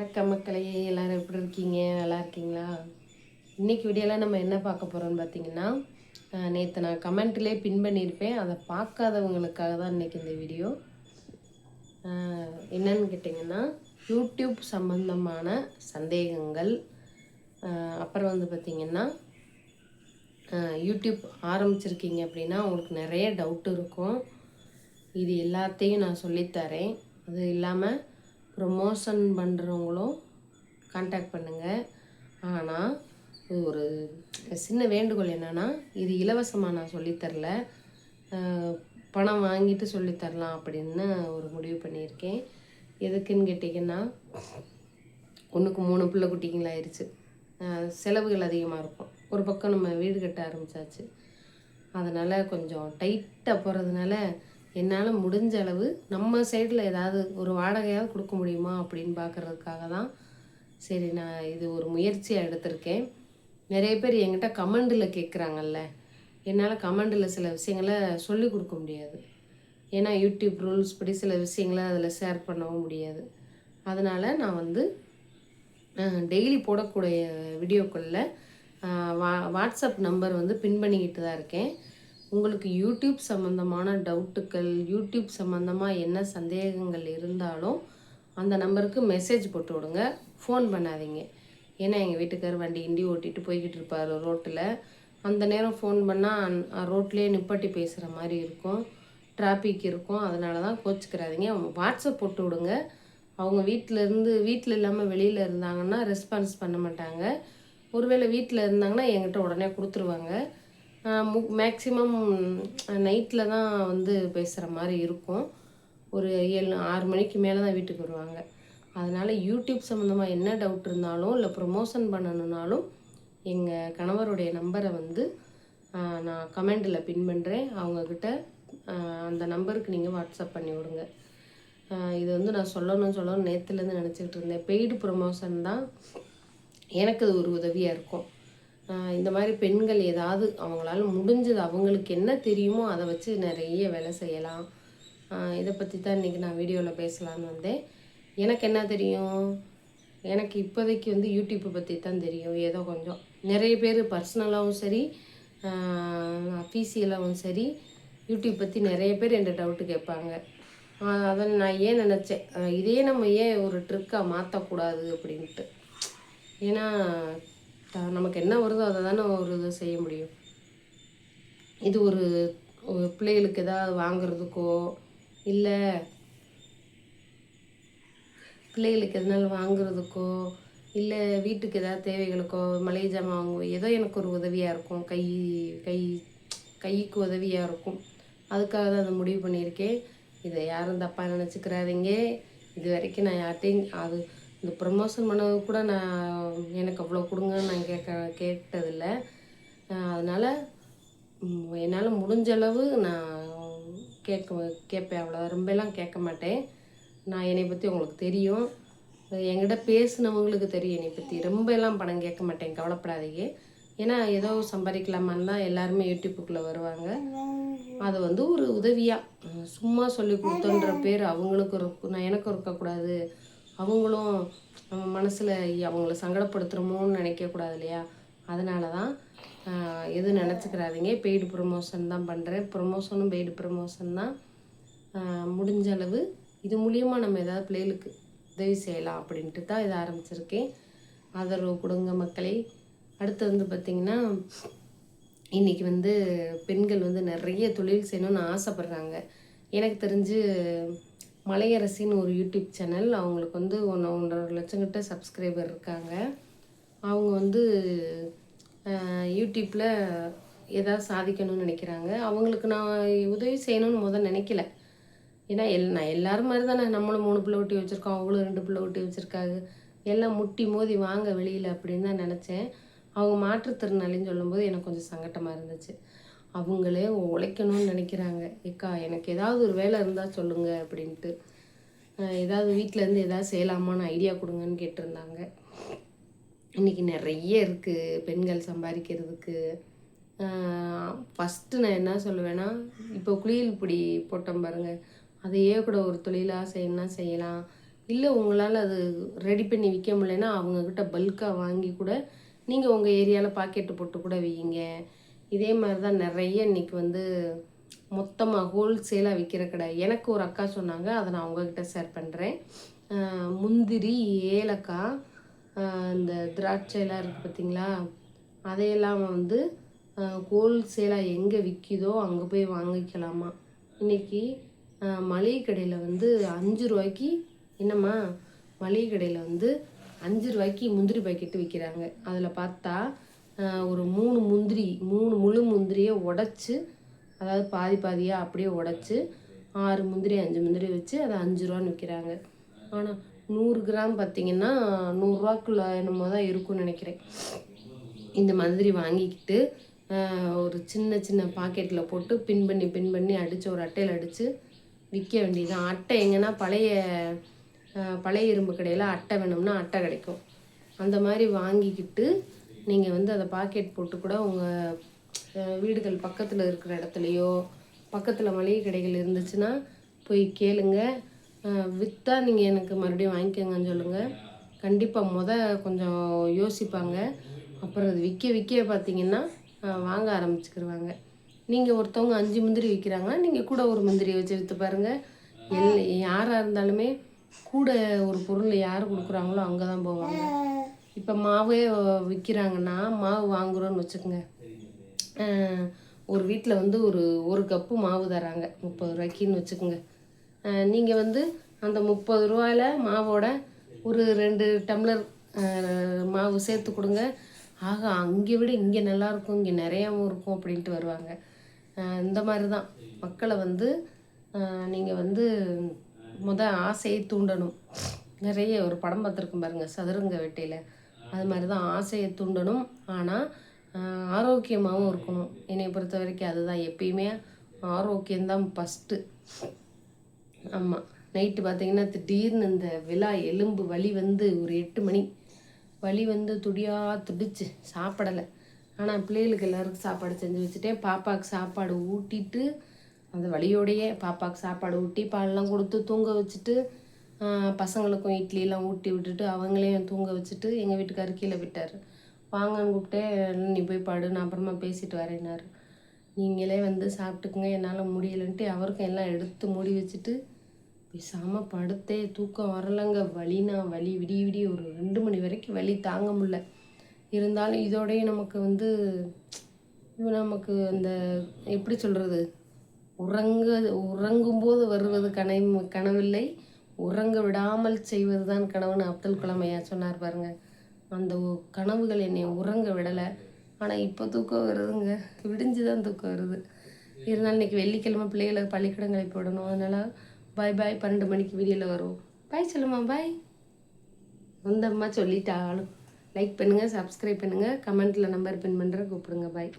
வணக்கம் மக்களே, எல்லாரும் எப்படி இருக்கீங்க? நல்லா இருக்கீங்களா? இன்னைக்கு வீடியோவில் நம்ம என்ன பார்க்க போகிறோம்னு பார்த்தீங்கன்னா, நேற்று நான் கமெண்ட்லேயே பின் பண்ணியிருப்பேன். அதை பார்க்காதவங்களுக்காக தான் இன்றைக்கி இந்த வீடியோ. என்னன்னு கேட்டிங்கன்னா, யூடியூப் சம்மந்தமான சந்தேகங்கள். அப்புறம் வந்து பார்த்திங்கன்னா, யூடியூப் ஆரம்பிச்சிருக்கீங்க அப்படின்னா உங்களுக்கு நிறைய டவுட் இருக்கும். இது எல்லாத்தையும் நான் சொல்லித்தரேன். அது இல்லாமல் ப்ரொமோஷன் பண்ணுறவங்களும் கான்டாக்ட் பண்ணுங்கள். ஆனால் இது ஒரு சின்ன வேண்டுகோள் என்னென்னா, இது இலவசமாக நான் சொல்லித்தரல, பணம் வாங்கிட்டு சொல்லித்தரலாம் அப்படின்னு ஒரு முடிவு பண்ணியிருக்கேன். எதுக்குன்னு கேட்டிங்கன்னா, ஒன்றுக்கு 3 பிள்ளை குட்டிங்களாயிருச்சு. செலவுகள் அதிகமாக இருக்கும். ஒரு பக்கம் நம்ம வீடு கட்ட ஆரம்பித்தாச்சு. அதனால் கொஞ்சம் டைட்டாக போகிறதுனால என்னால் முடிஞ்ச அளவு நம்ம சைடில் ஏதாவது ஒரு வாடகையாவது கொடுக்க முடியுமா அப்படின்னு பார்க்குறதுக்காக தான் சரி நான் இது ஒரு முயற்சியாக எடுத்திருக்கேன். நிறைய பேர் என்கிட்ட கமெண்டில் கேட்குறாங்கல்ல, என்னால் கமெண்டில் சில விஷயங்களை சொல்லிக் கொடுக்க முடியாது. ஏன்னா யூடியூப் ரூல்ஸ் படி சில விஷயங்களை அதில் ஷேர் பண்ணவும் முடியாது. அதனால் நான் வந்து டெய்லி போடக்கூடிய வீடியோக்களில் வாட்ஸ்அப் நம்பர் வந்து பின் பண்ணிக்கிட்டு தான் இருக்கேன். உங்களுக்கு யூடியூப் சம்மந்தமான டவுட்டுக்கள், யூடியூப் சம்மந்தமாக என்ன சந்தேகங்கள் இருந்தாலும் அந்த நம்பருக்கு மெசேஜ் போட்டு விடுங்க, ஃபோன் பண்ணாதீங்க. ஏன்னா எங்கள் வீட்டுக்கார் வண்டி கிண்டி ஓட்டிகிட்டு போய்கிட்டு இருப்பார் ரோட்டில். அந்த நேரம் ஃபோன் பண்ணால் ரோட்லேயே நிப்பாட்டி பேசுகிற மாதிரி இருக்கும், டிராஃபிக் இருக்கும். அதனால தான் கோச்சிக்கிறாதீங்க. வாட்ஸ்அப் போட்டு விடுங்க. அவங்க வீட்டில் இல்லாமல் வெளியில் இருந்தாங்கன்னா ரெஸ்பான்ஸ் பண்ண மாட்டாங்க. ஒருவேளை வீட்டில் இருந்தாங்கன்னா என்கிட்ட உடனே கொடுத்துருவாங்க. மேக்ஸிமம் நைட்டில் தான் வந்து பேசுகிற மாதிரி இருக்கும். ஒரு 7-6 மணிக்கு மேலே தான் வீட்டுக்கு வருவாங்க. அதனால் யூடியூப் சம்மந்தமாக என்ன டவுட் இருந்தாலும் இல்லை ப்ரொமோஷன் பண்ணணுன்னாலும் எங்கள் கணவருடைய நம்பரை வந்து நான் கமெண்டில் பின் பண்ணுறேன். அவங்கக்கிட்ட அந்த நம்பருக்கு நீங்கள் வாட்ஸ்அப் பண்ணி விடுங்க. இது வந்து நான் சொல்லணும்னு நேற்றுலேருந்து நினச்சிக்கிட்டு இருந்தேன். பெய்டு ப்ரொமோஷன் தான் எனக்கு அது ஒரு உதவியாக இருக்கும். இந்த மாதிரி பெண்கள் ஏதாவது அவங்களால முடிஞ்சது, அவங்களுக்கு என்ன தெரியுமோ அதை வச்சு நிறைய வேலை செய்யலாம். இதை பற்றி தான் இன்றைக்கி நான் வீடியோவில் பேசலான்னு வந்தேன். எனக்கு என்ன தெரியும்? எனக்கு இப்போதைக்கு வந்து யூடியூப்பை பற்றி தான் தெரியும். ஏதோ கொஞ்சம். நிறைய பேர் பர்சனலாகவும் சரி, அஃபீஷியலாகவும் சரி, யூடியூப் பற்றி நிறைய பேர் என்கிட்ட டவுட்டு கேட்பாங்க. அதை நான் ஏன் நினச்சேன், இதே நம்ம ஏன் ஒரு ட்ரிக்காக மாற்றக்கூடாது அப்படின்ட்டு. ஏன்னா நமக்கு என்ன வருதோ அதை தானே ஒரு இது செய்ய முடியும். இது ஒரு பிள்ளைகளுக்கு எதாவது வாங்கிறதுக்கோ, இல்லை பிள்ளைகளுக்கு எதனாலும் வாங்குறதுக்கோ, இல்லை வீட்டுக்கு ஏதாவது தேவைகளுக்கோ, மளிகை ஜாமான் வாங்குவோம், ஏதோ எனக்கு ஒரு உதவியாக இருக்கும், கைக்கு உதவியாக இருக்கும். அதுக்காக தான் அதை முடிவு பண்ணியிருக்கேன். இதை யாரும் தப்பாக நினச்சிக்கிறாதீங்க. இது வரைக்கும் நான் யார்ட்டையும் இந்த ப்ரமோஷன் பண்ணது கூட எனக்கு அவ்வளோ கொடுங்கன்னு நான் கேட்டதில்லை. அதனால் என்னால் முடிஞ்ச அளவு நான் கேட்பேன். அவ்வளோ ரொம்பலாம் கேட்க மாட்டேன். நான் என்னை பற்றி உங்களுக்கு தெரியும், என்கிட்ட பேசுனவங்களுக்கு தெரியும் என்னை பற்றி. ரொம்ப எல்லாம் பணம் கேட்க மாட்டேன், கவலைப்படாதீங்க. ஏன்னா ஏதோ சம்பாதிக்கலாமான்னு தான் எல்லாருமே யூடியூப்புக்குள்ளே வருவாங்க. அது வந்து ஒரு உதவியாக சும்மா சொல்லி கொடுத்தோன்ற பேர் அவங்களுக்கு எனக்கு இருக்கக்கூடாது. அவங்களும் நம்ம மனசில் அவங்கள சங்கடப்படுத்துகிறோமோன்னு நினைக்கக்கூடாது இல்லையா? அதனால தான் எது நினச்சிக்கிறாதீங்க. பெய்டு ப்ரொமோஷன் தான் பண்ணுறேன். ப்ரொமோஷனும் பெய்டு ப்ரொமோஷன் தான். முடிஞ்ச அளவு இது மூலியமாக நம்ம ஏதாவது பிள்ளைகளுக்கு உதவி செய்யலாம் அப்படின்ட்டு தான் இதை ஆரம்பிச்சிருக்கேன். ஆதரவு கொடுங்க மக்களே. அடுத்து வந்து பார்த்திங்கன்னா, இன்றைக்கி வந்து பெண்கள் வந்து நிறைய தொழில் செய்யணும்னு ஆசைப்பட்றாங்க. எனக்கு தெரிஞ்சு மலையரசின்னு ஒரு யூடியூப் சேனல், அவங்களுக்கு வந்து 1.5 லட்சம் கிட்ட சப்ஸ்கிரைபர் இருக்காங்க. அவங்க வந்து யூடியூப்பில் ஏதாவது சாதிக்கணும்னு நினைக்கிறாங்க. அவங்களுக்கு நான் உதவி செய்யணும்னு நினைக்கல. ஏன்னா நான் எல்லோரும் மாதிரி தானே, நம்மளும் 3 பிள்ளை ஊட்டி வச்சுருக்கோம், அவங்களும் 2 பிள்ளை ஊட்டி வச்சுருக்காங்க. எல்லாம் முட்டி மோதி வாங்க வெளியில் அப்படின்னு தான் நினச்சேன். அவங்க மாற்றுத்திறனாளின்னு சொல்லும்போது எனக்கு கொஞ்சம் சங்கட்டமாக இருந்துச்சு. அவங்களே உழைக்கணும்னு நினைக்கிறாங்க. ஏக்கா எனக்கு ஏதாவது ஒரு வேலை இருந்தால் சொல்லுங்கள் அப்படின்ட்டு, ஏதாவது வீட்டிலேருந்து ஏதாவது செய்யலாமான்னு ஐடியா கொடுங்கன்னு கேட்டிருந்தாங்க. இன்றைக்கி நிறைய இருக்குது பெண்கள் சம்பாதிக்கிறதுக்கு. ஃபஸ்ட்டு நான் என்ன சொல்லுவேன்னா, இப்போ குளியல் பொடி போட்டோம் பாருங்கள், அதையே கூட ஒரு தொழிலாக செய்யலாம். இல்லை உங்களால் அது ரெடி பண்ணி விற்க முடியலன்னா அவங்கக்கிட்ட பல்காக வாங்கி கூட நீங்கள் உங்கள் ஏரியாவில் பாக்கெட்டு போட்டு கூட வையுங்க. இதே மாதிரி தான் நிறைய இன்றைக்கி வந்து மொத்தமாக ஹோல்சேலாக விற்கிற கடை. எனக்கு ஒரு அக்கா சொன்னாங்க, அதை நான் உங்ககிட்ட ஷேர் பண்ணுறேன். முந்திரி, ஏலக்காய், இந்த திராட்சைலாம் இருக்குது பார்த்தீங்களா, அதையெல்லாம் வந்து ஹோல்சேலாக எங்கே விற்கிதோ அங்கே போய் வாங்கிக்கலாமா. இன்றைக்கி மளிகை கடையில் வந்து 5 ரூபாய்க்கு என்னம்மா மளிகை கடையில் வந்து 5 ரூபாய்க்கு முந்திரி பாக்கெட்டு விற்கிறாங்க. அதில் பார்த்தா ஒரு 3 முழு முந்திரியை உடச்சி, அதாவது பாதி பாதியாக அப்படியே உடச்சி 6 முந்திரி 5 முந்திரி வச்சு அதை 5 ரூபான்னு விற்கிறாங்க. ஆனால் 100 கிராம் பார்த்திங்கன்னா 100 ரூபாக்குள்ள என்னமோ தான் இருக்கும்னு நினைக்கிறேன். இந்த மாதிரி வாங்கிக்கிட்டு ஒரு சின்ன சின்ன பாக்கெட்டில் போட்டு பின் பண்ணி அடித்து ஒரு அட்டையில் அடித்து விற்க வேண்டியதுதான். அட்டை எங்கன்னா பழைய இரும்பு கடையில் அட்டை வேணும்னா அட்டை கிடைக்கும். அந்த மாதிரி வாங்கிக்கிட்டு நீங்கள் வந்து அதை பாக்கெட் போட்டு கூட உங்கள் வீடுகள் பக்கத்தில் இருக்கிற இடத்துலையோ, பக்கத்தில் மளிகை கடைகள் இருந்துச்சுன்னா போய் கேளுங்க. விற்றா நீங்கள் எனக்கு மறுபடியும் வாங்கிக்கோங்கன்னு சொல்லுங்கள். கண்டிப்பாக கொஞ்சம் யோசிப்பாங்க. அப்புறம் அது விற்க பார்த்தீங்கன்னா வாங்க ஆரம்பிச்சுக்கிடுவாங்க. நீங்கள் ஒருத்தவங்க 5 முந்திரி விற்கிறாங்கன்னா நீங்கள் கூட ஒரு முந்திரியை வச்சு விற்று பாருங்கள். யாராக இருந்தாலுமே கூட ஒரு பொருள் யார் கொடுக்குறாங்களோ அங்கே தான் போவாங்க. இப்போ மாவே விற்கிறாங்கன்னா மாவு வாங்குகிறோன்னு வச்சுக்கோங்க. ஒரு வீட்டில் வந்து ஒரு கப்பு மாவு தராங்க 30 ரூபாய்க்குன்னு வச்சுக்கோங்க. நீங்கள் வந்து அந்த 30 ரூபாயில் மாவோட ஒரு 2 டம்ளர் மாவு சேர்த்து கொடுங்க. ஆக அங்கே விட இங்கே நல்லாயிருக்கும், இங்கே நிறையாவும் இருக்கும் அப்படின்ட்டு வருவாங்க. இந்த மாதிரி தான் மக்களை வந்து நீங்கள் வந்து ஆசையை தூண்டணும். நிறைய ஒரு படம் பார்த்துருக்கும் பாருங்கள், சதுரங்க வேட்டையில். அது மாதிரி தான் ஆசையை தூண்டணும். ஆனால் ஆரோக்கியமாகவும் இருக்கணும். என்னை பொறுத்த வரைக்கும் அதுதான் எப்பயுமே ஆரோக்கியம்தான் ஃபஸ்ட்டு. ஆமாம், நைட்டு பார்த்திங்கன்னா திடீர்னு இந்த விழா எலும்பு வலி வந்து ஒரு 8 மணி வலி வந்து துடிச்சு சாப்பிடலை. ஆனால் பிள்ளைகளுக்கு எல்லாருக்கும் சாப்பாடு செஞ்சு வச்சுட்டேன். பாப்பாவுக்கு சாப்பாடு ஊட்டிட்டு அந்த வலியோடையே பாப்பாவுக்கு சாப்பாடு ஊட்டி பாலெலாம் கொடுத்து தூங்க வச்சுட்டு, பசங்களுக்கும் இட்லியெல்லாம் ஊட்டி விட்டுட்டு அவங்களையும் தூங்க வச்சுட்டு எங்கள் வீட்டுக்காரர் கீழே விட்டார். வாங்கன்னு கூப்பிட்டேன். நீ போய் படு, நான் அப்புறமா பேசிட்டு வரேன்னாரு. நீங்களே வந்து சாப்பிட்டுக்குங்க, என்னால் முடியலைன்ட்டு அவருக்கும் எல்லாம் எடுத்து மூடி வச்சுட்டு பேசாமல் படுத்தே. தூக்கம் வரலைங்க. வலி விடிய ஒரு 2 மணி வரைக்கும் வலி தாங்க முடியல. இருந்தாலும் இதோடையே நமக்கு வந்து அந்த எப்படி சொல்கிறது, உறங்கும்போது வருவது கனவில்லை, உறங்க விடாமல் செய்வது தான் கனவுன்னு அப்துல் கலாம் ஐயா சொன்னார் பாருங்க. அந்த கனவுகள் என்னை உறங்க விடலை. ஆனால் இப்போ தூக்கம் வருதுங்க, விடிஞ்சு தான் தூக்கம் வருது. இருந்தாலும் இன்றைக்கி வெள்ளிக்கிழமை பிள்ளைகளை பள்ளிக்கூடங்களை போடணும். அதனால் பாய் 12 மணிக்கு வீடியோவில் வரும். பாய் சொல்லுமா, பாய். வந்தம்மா சொல்லிட்டாலும் லைக் பண்ணுங்கள், சப்ஸ்கிரைப் பண்ணுங்கள், கமெண்ட்டில் நம்பர் பின் பண்ணுற கூப்பிடுங்க. பாய்.